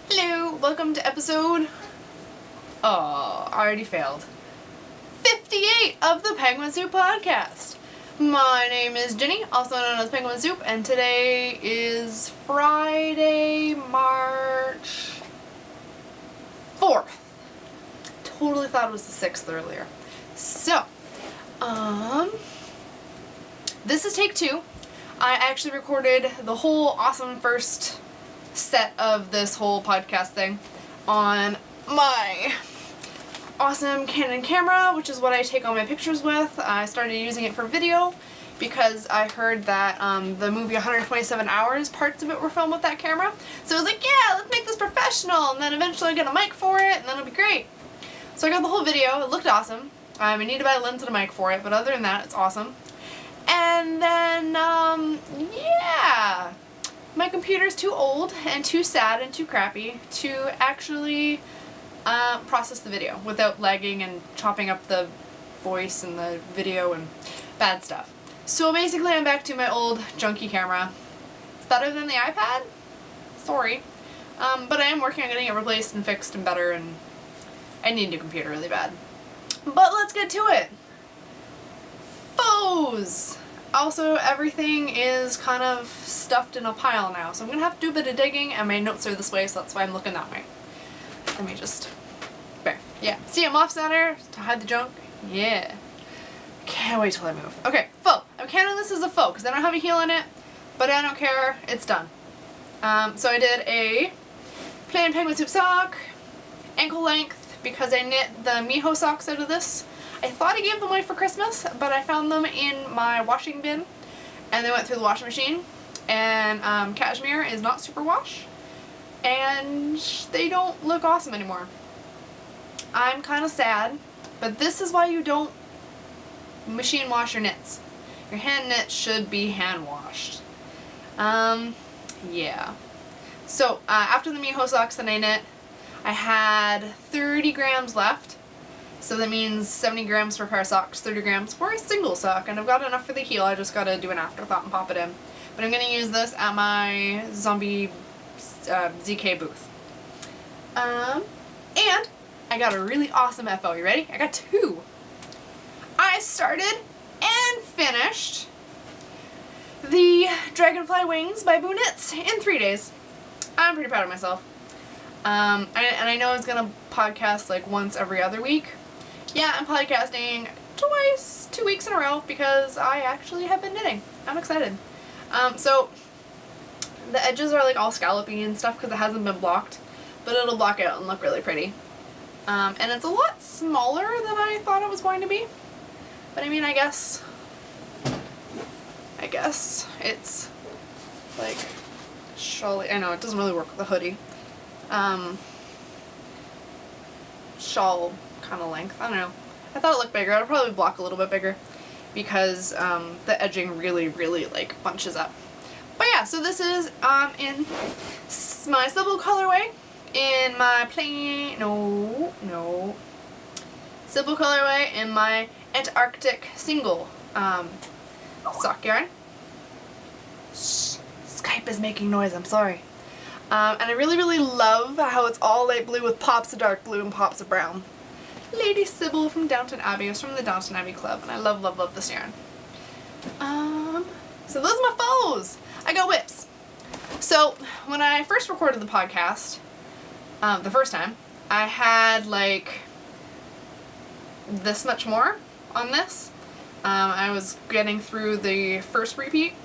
Hello, welcome to episode, I already failed, 58 of the PenguinSoup podcast. My name is Jenny, also known as PenguinSoup, and today is Friday, March 4th. Totally thought it was the 6th earlier. So, this is take 2. I actually recorded the whole awesome first set of this whole podcast thing on my awesome Canon camera, which is what I take all my pictures with. I started using it for video because I heard that the movie 127 Hours, parts of it were filmed with that camera. So I was like, yeah, let's make this professional, and then eventually I'll get a mic for it, and then it'll be great. So I got the whole video. It looked awesome. I need to buy a lens and a mic for it, but other than that, it's awesome. And then, yeah. My computer's too old and too sad and too crappy to actually process the video without lagging and chopping up the voice and the video and bad stuff. So basically I'm back to my old junky camera. It's better than the iPad? Sorry. But I am working on getting it replaced and fixed and better, and I need a new computer really bad. But let's get to it. Foes! Also, everything is kind of stuffed in a pile now, so I'm going to have to do a bit of digging, and my notes are this way, so that's why I'm looking that way. Let me just... there. Yeah. See, I'm off center to hide the junk. Yeah. Can't wait till I move. Okay, faux. I'm counting this as a faux, because I don't have a heel in it, but I don't care. It's done. So I did a plain PenguinSoup sock, ankle length, because I knit the Miho socks out of this. I thought I gave them away for Christmas, but I found them in my washing bin, and they went through the washing machine, and cashmere is not super wash, and they don't look awesome anymore. I'm kind of sad, but this is why you don't machine wash your knits. Your hand knits should be hand washed. Yeah. So after the Miho socks that I knit, I had 30 grams left. So that means 70 grams for a pair of socks, 30 grams for a single sock, and I've got enough for the heel. I just gotta do an afterthought and pop it in. But I'm gonna use this at my zombie ZK booth. And I got a really awesome FO. You ready? I got 2. I started and finished the Dragonfly Wings by Boo Knits in 3 days. I'm pretty proud of myself. And I know I was gonna podcast like once every other week. Yeah, I'm podcasting 2 weeks in a row because I actually have been knitting. I'm excited. So the edges are like all scallopy and stuff because it hasn't been blocked, but it'll block out and look really pretty. And it's a lot smaller than I thought it was going to be. But I mean, I guess it's like shawl. I know it doesn't really work with the hoodie. Shawl kind of length. I don't know. I thought it looked bigger. I'll probably block a little bit bigger because the edging really like bunches up. But yeah, so this is in my Sybil colorway, in my plain Sybil colorway, in my Antarctic single sock yarn. Skype is making noise. I'm sorry. And I really love how it's all light blue with pops of dark blue and pops of brown. Lady Sybil from Downton Abbey. It's from the Downton Abbey Club, and I love this yarn. So those are my foes. I got whips. So when I first recorded the podcast, the first time, I had like this much more on this. I was getting through the first repeat.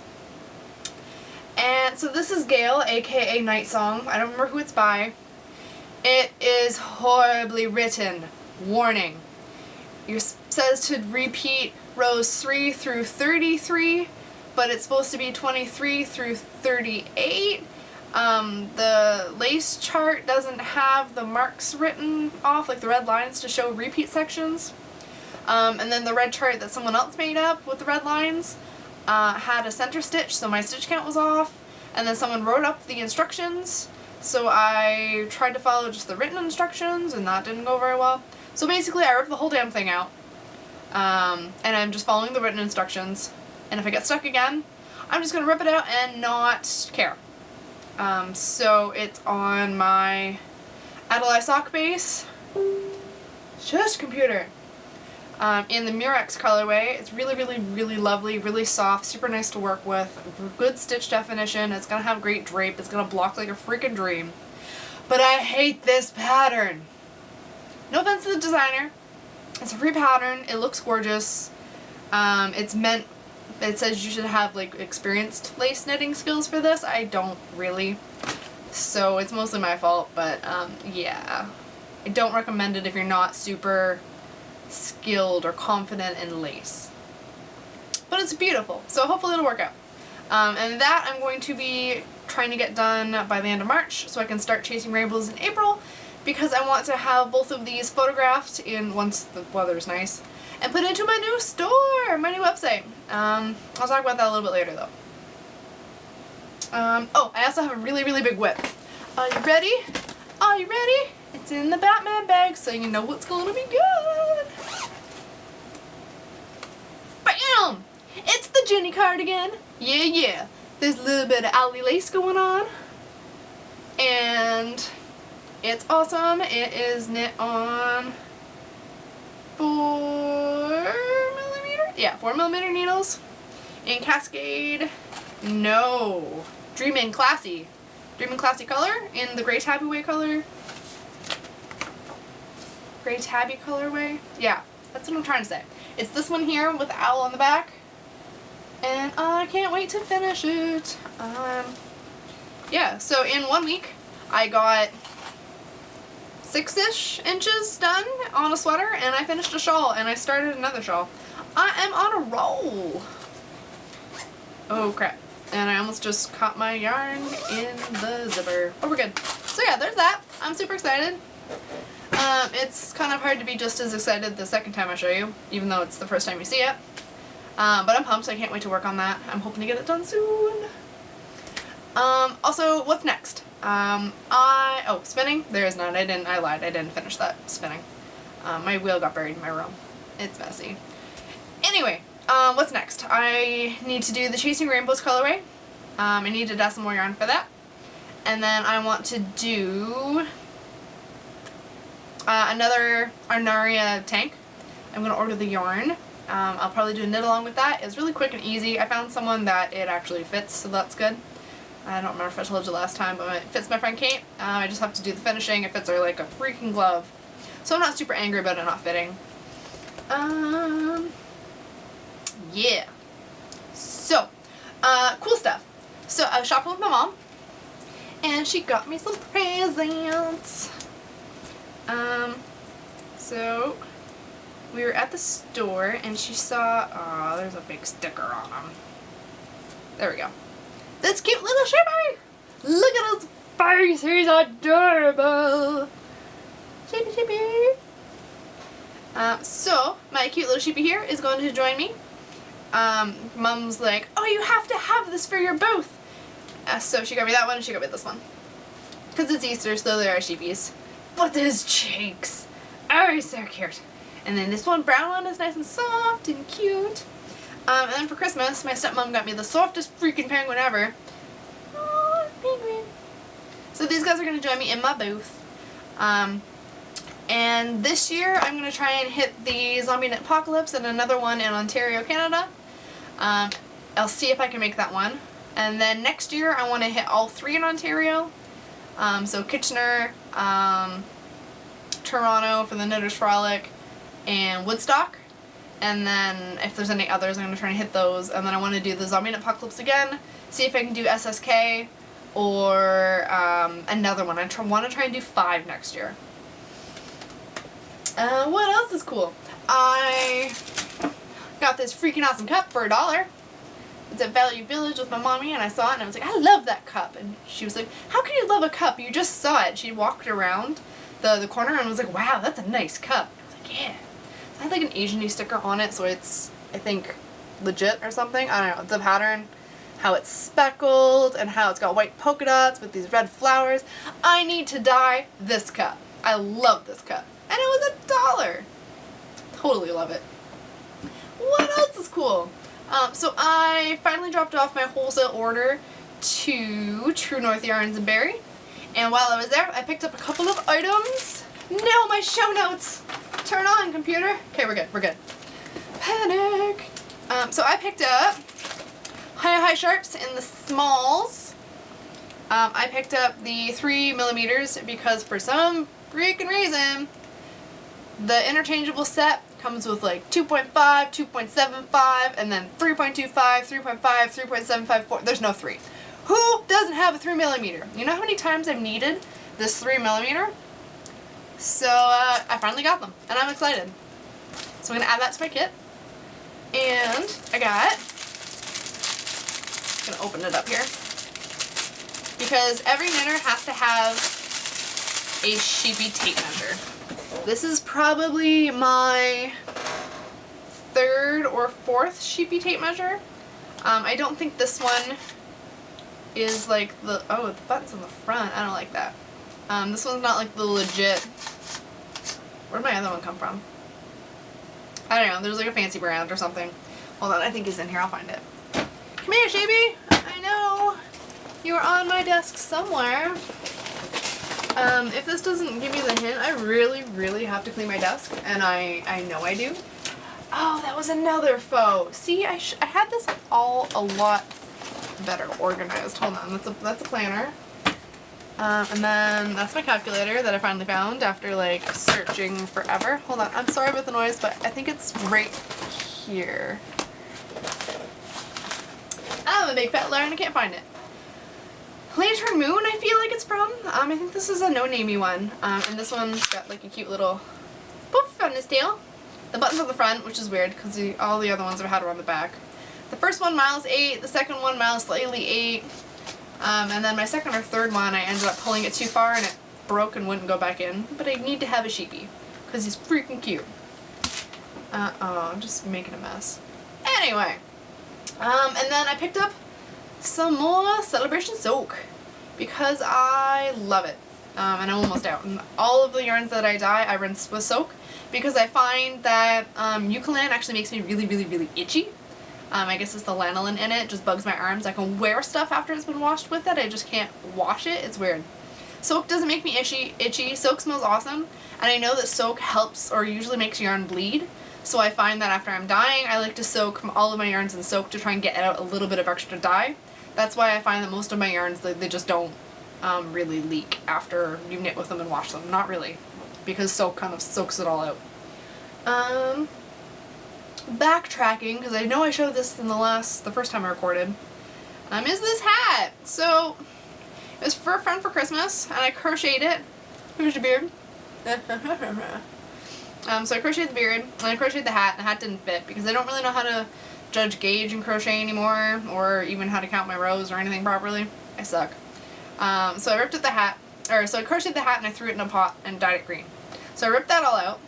And so this is Gale, aka Night Song. I don't remember who it's by. It is horribly written. Warning. It says to repeat rows 3 through 33, but it's supposed to be 23 through 38. The lace chart doesn't have the marks written off, like the red lines to show repeat sections. And then the red chart that someone else made up with the red lines had a center stitch, so my stitch count was off, and then someone wrote up the instructions, so I tried to follow just the written instructions, and that didn't go very well. So basically I ripped the whole damn thing out, and I'm just following the written instructions, and if I get stuck again, I'm just going to rip it out and not care. So it's on my Adelaide sock base. Shush, computer. In the Murex colorway. It's really, really, really lovely, really soft, super nice to work with, good stitch definition. It's gonna have great drape. It's gonna block like a freaking dream. But I hate this pattern. No offense to the designer. It's a free pattern. It looks gorgeous. It says you should have like experienced lace knitting skills for this. I don't really. So it's mostly my fault, but yeah. I don't recommend it if you're not super skilled or confident in lace. But it's beautiful, so hopefully it'll work out. And that I'm going to be trying to get done by the end of March so I can start chasing rainbows in April, because I want to have both of these photographed in once the weather's nice and put into my new store, my new website. I'll talk about that a little bit later though. Oh, I also have a really, really big whip. Are you ready? Are you ready? It's in the Batman bag, so you know what's going to be good. Bam! It's the Jenny cardigan. Yeah, yeah. There's a little bit of alley lace going on. And it's awesome. It is knit on 4mm? Yeah, 4mm needles. In Cascade. No. Dream in Classy. Dream in Classy color in the gray tabby way color. Gray tabby colorway. Yeah, that's what I'm trying to say. It's this one here with the owl on the back. And I can't wait to finish it. Yeah, so in 1 week I got 6-ish inches done on a sweater, and I finished a shawl, and I started another shawl. I am on a roll. Oh crap. And I almost just caught my yarn in the zipper. Oh, we're good. So yeah, there's that. I'm super excited. It's kind of hard to be just as excited the second time I show you, even though it's the first time you see it. But I'm pumped, so I can't wait to work on that. I'm hoping to get it done soon. Also, what's next? Oh, spinning? There is none. I lied. I didn't finish that spinning. My wheel got buried in my room. It's messy. Anyway, what's next? I need to do the Chasing Rainbows colorway. I need to dye some more yarn for that. And then I want to do another Arnaria tank. I'm going to order the yarn. I'll probably do a knit along with that. It's really quick and easy. I found someone that it actually fits, so that's good. I don't remember if I told you last time, but it fits my friend Kate. I just have to do the finishing. It fits her like a freaking glove. So I'm not super angry about it not fitting. Yeah. So, cool stuff. So I was shopping with my mom, and she got me some presents. So we were at the store, and she saw, oh, there's a big sticker on them. There we go. This cute little sheepy! Look at his face, he's adorable! Sheepy, sheepy! So, my cute little sheepy here is going to join me. Mom's like, oh, you have to have this for your booth! So she got me that one, and she got me this one. Because it's Easter, so there are sheepies. But his cheeks! Oh, he's so cute. And then this one, brown one, is nice and soft and cute. And then for Christmas, my stepmom got me the softest freaking penguin ever. Oh, penguin. So these guys are going to join me in my booth. And this year, I'm going to try and hit the Zombie Knit Apocalypse and another one in Ontario, Canada. I'll see if I can make that one. And then next year, I want to hit all 3 in Ontario. So Kitchener, Toronto for the Knitters Frolic, and Woodstock. And then if there's any others, I'm going to try and hit those. And then I want to do the Zombie Knit Apocalypse again, see if I can do SSK or another one. I want to try and do 5 next year. What else is cool? I got this freaking awesome cup for $1. It's at Value Village with my mommy, and I saw it, and I was like, I love that cup. And she was like, how can you love a cup? You just saw it. She walked around the corner and was like, wow, that's a nice cup. I was like, yeah. I had like an Asian-y sticker on it, so it's, I think, legit or something. I don't know. The pattern, how it's speckled, and how it's got white polka dots with these red flowers. I need to dye this cup. I love this cup. And it was $1. Totally love it. What else is cool? So I finally dropped off my wholesale order to True North Yarns and Berry. And while I was there, I picked up a couple of items. No, my show notes! Turn on, computer. Okay, we're good, we're good. Panic! So I picked up high sharps in the smalls. I picked up the 3mm because for some freaking reason, the interchangeable set comes with like 2.5, 2.75, and then 3.25, 3.5, 3.75, 4. There's no 3. Who doesn't have a 3mm? You know how many times I've needed this 3mm? So I finally got them, and I'm excited. So I'm gonna add that to my kit. And I got, I'm gonna open it up here, because every knitter has to have a sheepy tape measure. This is probably my 3rd or 4th sheepy tape measure. I don't think this one is like the, oh, the button's on the front. I don't like that. This one's not like the legit, where'd my other one come from? I don't know, there's like a fancy brand or something. Hold on, I think it's in here, I'll find it. Come here, Sheepy! I know! You are on my desk somewhere. If this doesn't give you the hint, I really have to clean my desk, and I know I do. Oh, that was another faux. See, I had this all a lot better organized. Hold on, that's a planner. And then that's my calculator that I finally found after like searching forever. Hold on, I'm sorry about the noise, but I think it's right here. I'm a big fat liar and I can't find it. Lantern Moon, I feel like it's from. I think this is a no-namey one. And this one's got like a cute little poof on his tail. The button's on the front, which is weird because all the other ones I've had are on the back. The first one miles 8, the second one miles slightly 8. And then my second or third one, I ended up pulling it too far and it broke and wouldn't go back in. But I need to have a sheepy because he's freaking cute. Oh, I'm just making a mess. Anyway, and then I picked up some more Celebration Soak because I love it. And I'm almost out. And all of the yarns that I dye, I rinse with soak because I find that Eucalan actually makes me really itchy. I guess it's the lanolin in it, just bugs my arms. I can wear stuff after it's been washed with it, I just can't wash it. It's weird. Soak doesn't make me itchy. Soak smells awesome, and I know that soak helps or usually makes yarn bleed. So I find that after I'm dyeing, I like to soak all of my yarns in soak to try and get out a little bit of extra dye. That's why I find that most of my yarns, they just don't really leak after you knit with them and wash them. Not really, because soak kind of soaks it all out. Backtracking, because I know I showed this in the first time I recorded, is this hat. So it was for a friend for Christmas, and I crocheted it. Who's your beard? So I crocheted the beard, and I crocheted the hat, and the hat didn't fit because I don't really know how to judge gauge in crochet anymore, or even how to count my rows or anything properly. I suck. So I ripped at the hat, so I crocheted the hat and I threw it in a pot and dyed it green. So I ripped that all out,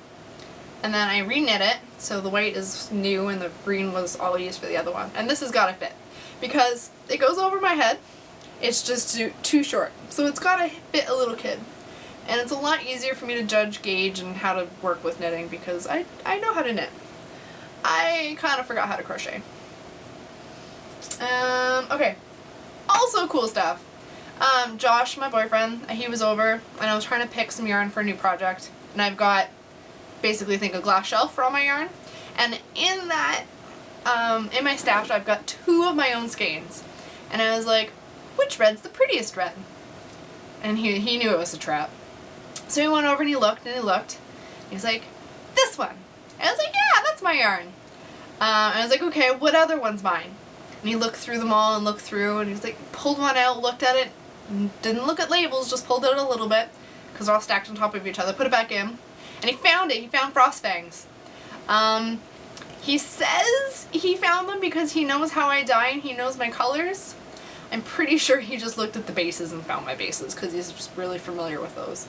and then I re-knit it, so the white is new and the green was all used for the other one. And this has got to fit, because it goes over my head, it's just too short. So it's got to fit a little kid. And it's a lot easier for me to judge gauge and how to work with knitting because I know how to knit. I kind of forgot how to crochet. Okay. Also cool stuff. Josh, my boyfriend, he was over and I was trying to pick some yarn for a new project. And I've got basically, think, a glass shelf for all my yarn. And in that, in my stash, I've got 2 of my own skeins. And I was like, which red's the prettiest red? And he knew it was a trap. So he went over and he looked and he looked. And he was like, this one. And I was like, yeah, that's my yarn. And I was like, okay, what other one's mine? And he looked through them all and looked through and he was like, pulled one out, looked at it, didn't look at labels, just pulled it a little bit because they're all stacked on top of each other, put it back in. And he found it. He found frost fangs. He says he found them because he knows how I dye and he knows my colors. I'm pretty sure he just looked at the bases and found my bases because he's just really familiar with those.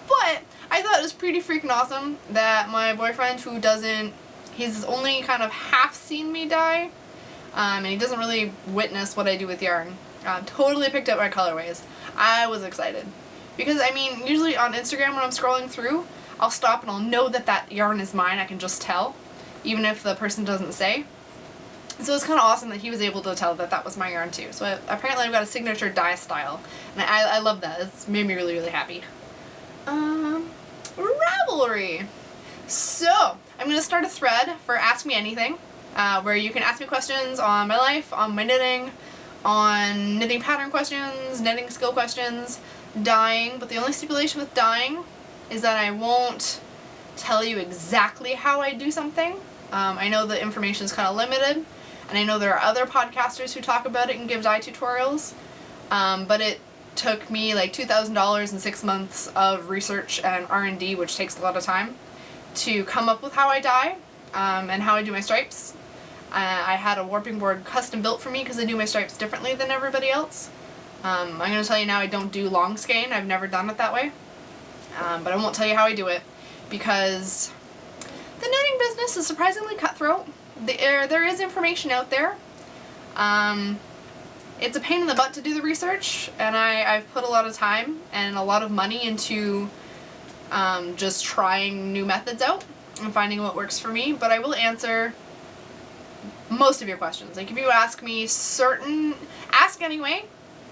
But I thought it was pretty freaking awesome that my boyfriend, who he's only kind of half seen me dye, and he doesn't really witness what I do with yarn, totally picked up my colorways. I was excited. Because, I mean, usually on Instagram when I'm scrolling through, I'll stop and I'll know that that yarn is mine. I can just tell, even if the person doesn't say. So it's kind of awesome that he was able to tell that that was my yarn too. So apparently I've got a signature dye style, and I love that. It's made me really, really happy. Ravelry. So I'm going to start a thread for Ask Me Anything, where you can ask me questions on my life, on my knitting, on knitting pattern questions, knitting skill questions, dyeing, but the only stipulation with dyeing is that I won't tell you exactly how I do something. I know the information is kind of limited, and I know there are other podcasters who talk about it and give dye tutorials, but it took me like $2,000 and 6 months of research and R&D, which takes a lot of time, to come up with how I dye and how I do my stripes. I had a warping board custom built for me because I do my stripes differently than everybody else. I'm going to tell you now I don't do long skein. I've never done it that way. But I won't tell you how I do it because the knitting business is surprisingly cutthroat. There is information out there. It's a pain in the butt to do the research, and I've put a lot of time and a lot of money into just trying new methods out and finding what works for me, but I will answer most of your questions. Like, if you ask me ask anyway,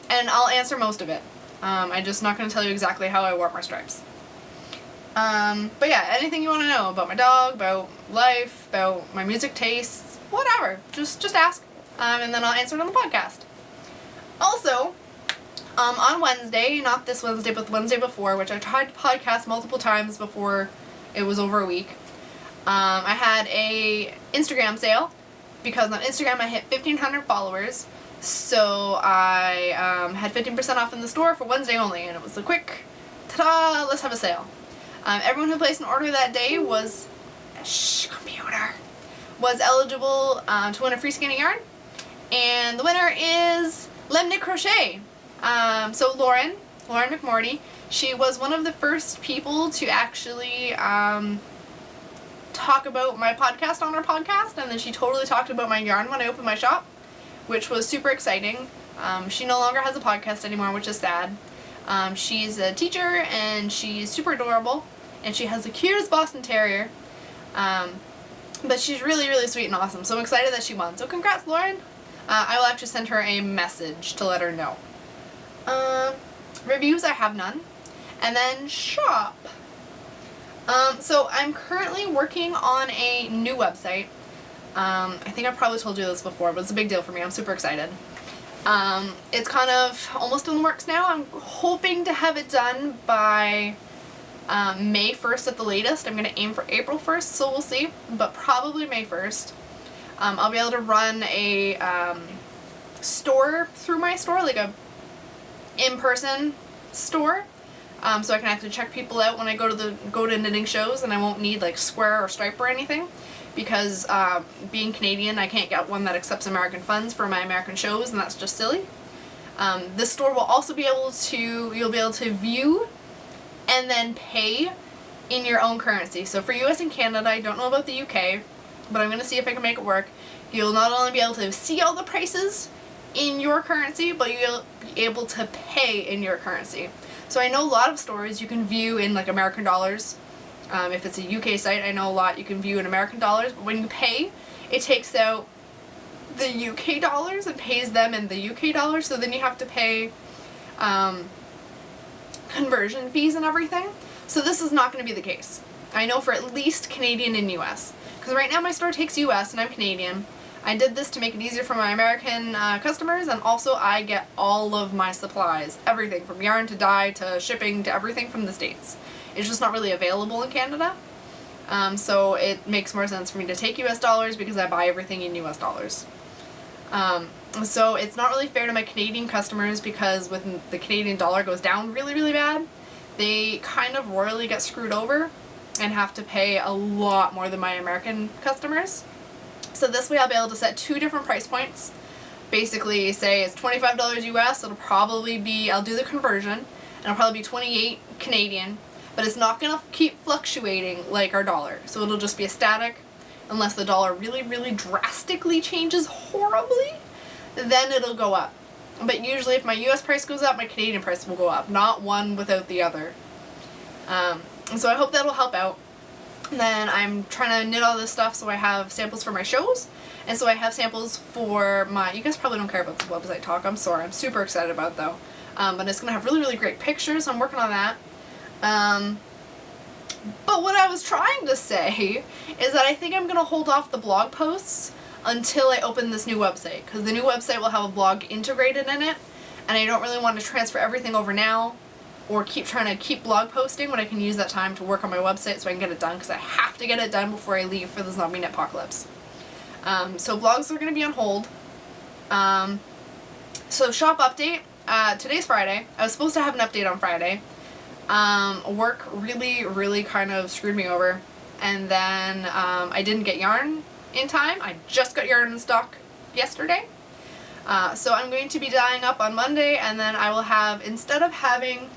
and I'll answer most of it. I'm just not going to tell you exactly how I warp my stripes. But yeah, anything you want to know about my dog, about life, about my music tastes, whatever, just ask, and then I'll answer it on the podcast. Also, on Wednesday, not this Wednesday, but the Wednesday before, which I tried to podcast multiple times before it was over a week, I had a Instagram sale, because on Instagram I hit 1,500 followers, so I had 15% off in the store for Wednesday only, and it was a quick, ta-da, let's have a sale. Everyone who placed an order that day was eligible to win a free skein of yarn, and the winner is Lemnick Crochet. So Lauren McMorty, she was one of the first people to actually talk about my podcast on her podcast, and then she totally talked about my yarn when I opened my shop, which was super exciting. She no longer has a podcast anymore, which is sad. She's a teacher, and she's super adorable, and she has the cutest Boston Terrier, but she's really, really sweet and awesome, so I'm excited that she won. So congrats, Lauren. I will actually send her a message to let her know. Reviews, I have none. And then shop. So I'm currently working on a new website. I think I probably told you this before, but it's a big deal for me. I'm super excited. It's kind of almost in the works now. I'm hoping to have it done by May 1st at the latest. I'm going to aim for April 1st, so we'll see, but probably May 1st. I'll be able to run a store through my store, like a in-person store, so I can actually check people out when I go to knitting shows, and I won't need like square or stripe or anything, because being Canadian, I can't get one that accepts American funds for my American shows, and that's just silly. This store will also be able to, you'll be able to view and then pay in your own currency. So for US and Canada, I don't know about the UK, but I'm going to see if I can make it work. You'll not only be able to see all the prices in your currency, but you'll be able to pay in your currency. So I know a lot of stores you can view in like American dollars. If it's a UK site, I know a lot you can view in American dollars, but when you pay, it takes out the UK dollars and pays them in the UK dollars, so then you have to pay conversion fees and everything. So this is not going to be the case. I know for at least Canadian and US. Because right now my store takes US and I'm Canadian. I did this to make it easier for my American customers, and also I get all of my supplies. Everything from yarn to dye to shipping to everything from the States. It's just not really available in Canada. So it makes more sense for me to take US dollars because I buy everything in US dollars. So it's not really fair to my Canadian customers, because when the Canadian dollar goes down really, really bad, they kind of royally get screwed over and have to pay a lot more than my American customers. So this way I'll be able to set two different price points. Basically say it's $25 US, it'll probably be, I'll do the conversion, and it'll probably be 28 Canadian, but it's not going to keep fluctuating like our dollar. So it'll just be a static, unless the dollar really, really drastically changes horribly, then it'll go up. But usually if my US price goes up, my Canadian price will go up, not one without the other. So I hope that'll help out. And then I'm trying to knit all this stuff so I have samples for my shows. And so I have samples for my, you guys probably don't care about this website talk, I'm sorry, I'm super excited about it though. But it's going to have really, really great pictures, so I'm working on that. But what I was trying to say is that I think I'm going to hold off the blog posts until I open this new website, because the new website will have a blog integrated in it, and I don't really want to transfer everything over now or keep trying to keep blog posting when I can use that time to work on my website so I can get it done, because I have to get it done before I leave for the zombie apocalypse. So blogs are going to be on hold. So shop update, today's Friday. I was supposed to have an update on Friday. Work really kind of screwed me over, and then I didn't get yarn in time. I just got yarn in stock yesterday. So I'm going to be dyeing up on Monday, and then I will have, instead of having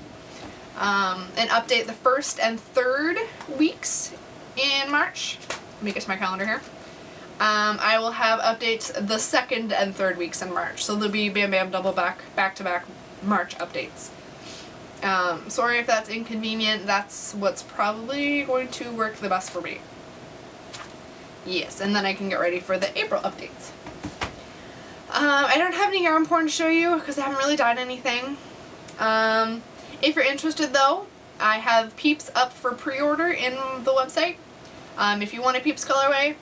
an update the 1st and 3rd weeks in March, let me get to my calendar here, I will have updates the 2nd and 3rd weeks in March. So there'll be bam double back-to-back March updates. Sorry if that's inconvenient, that's what's probably going to work the best for me. Yes, and then I can get ready for the April updates. I don't have any yarn porn to show you because I haven't really dyed anything. If you're interested though, I have Peeps up for pre-order in the website. If you want a Peeps colorway,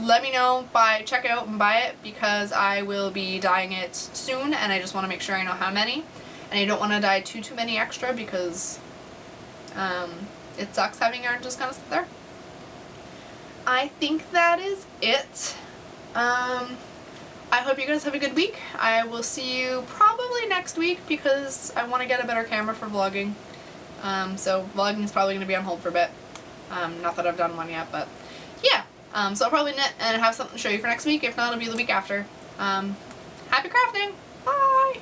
let me know, check it out and buy it, because I will be dyeing it soon and I just want to make sure I know how many. And I don't want to dye too many extra because it sucks having yarn just kind of sit there. I think that is it. I hope you guys have a good week. I will see you probably next week because I want to get a better camera for vlogging. So vlogging is probably going to be on hold for a bit. Not that I've done one yet, but yeah. So I'll probably knit and have something to show you for next week. If not, it'll be the week after. Happy crafting! Bye!